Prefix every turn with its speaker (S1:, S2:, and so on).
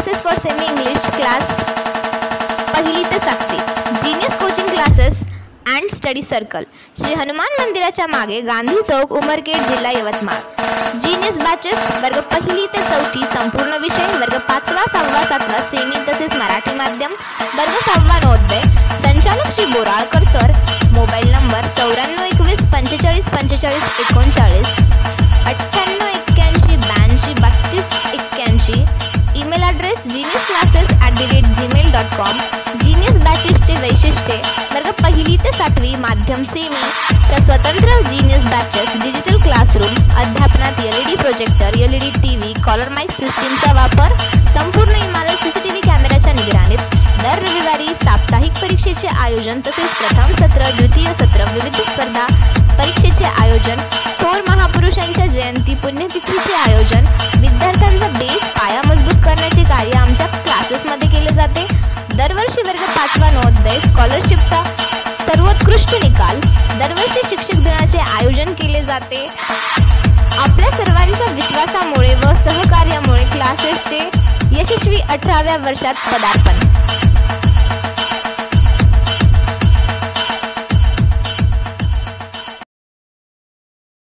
S1: Classes for semi English class 1ली ते 7वी, genius coaching classes and study circle, Shri Hanuman मंदिराच्या मागे, गांधी चौक, उमरखेड, जिल्हा यवतमाळ. जीनियस बॅचेस वर्ग 1ली ते 4थी संपूर्ण विषय, वर्ग 5वा, 6वा, 7वा सेमी तसेच मराठी माध्यम, वर्ग 6वा नवोदय. संचालक Shri Boralkar sir. Mobile number 9421 45 45 39, 988182 email address geniusclasses@gmail.com. Genius बॅचेसचे वैशिष्ट्ये: वर्ग 1ली ते 7वी माध्यम सेमी च्या स्वतंत्र जीनियस बॅचेस, डिजिटल क्लासरूम, अध्यापनात LED projector, LED TV, collar mic सिस्टीमचा वापर, संपूर्ण इमारत CCTV कॅमेऱ्याच्या निगराणीत. दर रविवारी साप्ताहिक परीक्षेचे आयोजन तसेच प्रथम सत्र, द्वितीय सत्र, विविध स्पर्धा परीक्षेचे आयोजन, थोर महापुरुषांच्या जयंती पुण्यतिथीचे आयोजन. विद्यार्थ्यांचा बेस पाया मजबूत करण्याचे कार्य आमच्या क्लासेसमध्ये केले जाते. दरवर्षी वर्ग 5वा नवोदय स्कॉलरशिपचा सर्वोत्कृष्ट निकाल. दरवर्षी शिक्षक दिनाचे आयोजन केले जाते. आपल्या सर्वांच्या विश्वासामुळे व सहकार्यामुळे क्लासेसचे यशस्वी 18व्या वर्षात पदार्पण.